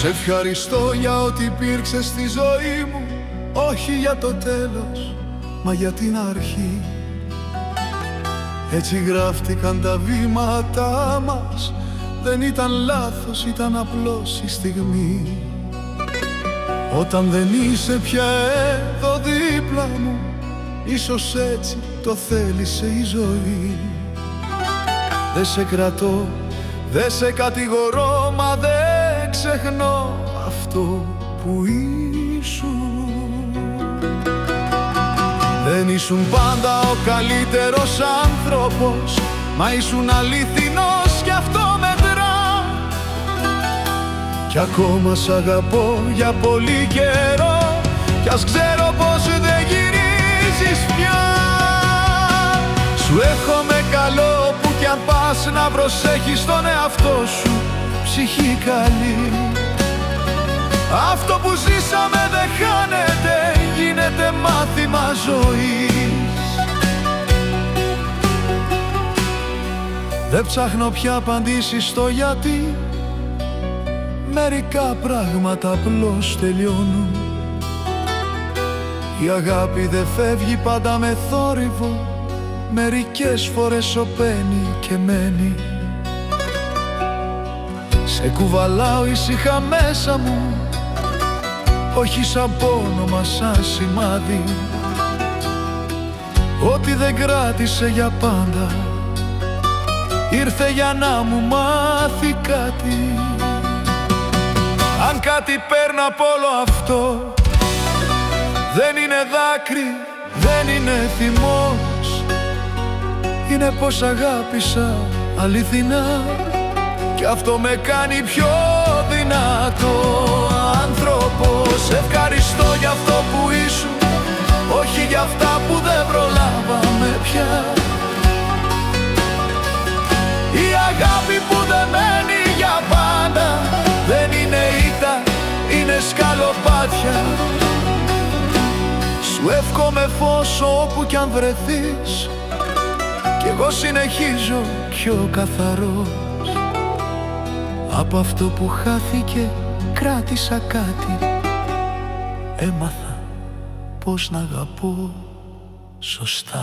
Σε ευχαριστώ για ό,τι υπήρξε στη ζωή μου, όχι για το τέλος, μα για την αρχή. Έτσι γράφτηκαν τα βήματά μας, δεν ήταν λάθος, ήταν απλώς η στιγμή. Όταν δεν είσαι πια εδώ δίπλα μου, ίσως έτσι το θέλησε η ζωή. Δεν σε κρατώ, δεν σε κατηγορώ, μα δεν ξεχνώ αυτό που ήσουν. Δεν ήσουν πάντα ο καλύτερος άνθρωπος, μα ήσουν αληθινός κι αυτό μετρά. Κι ακόμα σ' αγαπώ για πολύ καιρό, κι ας ξέρω πως δεν γυρίζεις πια. Σου εύχομαι καλό που κι αν πας να προσέχεις τον εαυτό σου, ψυχή καλή. Αυτό που ζήσαμε δεν χάνεται, γίνεται μάθημα ζωής. Δεν ψάχνω πια απαντήσεις στο γιατί, μερικά πράγματα απλώς τελειώνουν. Η αγάπη δεν φεύγει πάντα με θόρυβο, μερικές φορές σωπαίνει και μένει. Σε κουβαλάω ήσυχα μέσα μου, όχι σαν πόνο μα σαν σημάδι. Ό,τι δεν κράτησε για πάντα, ήρθε για να μου μάθει κάτι. Αν κάτι παίρνω από όλο αυτό, δεν είναι δάκρυ, δεν είναι θυμός, είναι πως αγάπησα αληθινά, κι αυτό με κάνει πιο δυνατό άνθρωπος. Ευχαριστώ για αυτό που ήσουν, όχι για αυτά που δεν προλάβαμε πια. Η αγάπη που δεν μένει για πάντα, δεν είναι ήττα, είναι σκαλοπάτια. Σου εύχομαι φως όπου κι αν βρεθείς, κι εγώ συνεχίζω πιο καθαρός. Από αυτό που χάθηκε κράτησα κάτι, έμαθα πως να αγαπώ σωστά.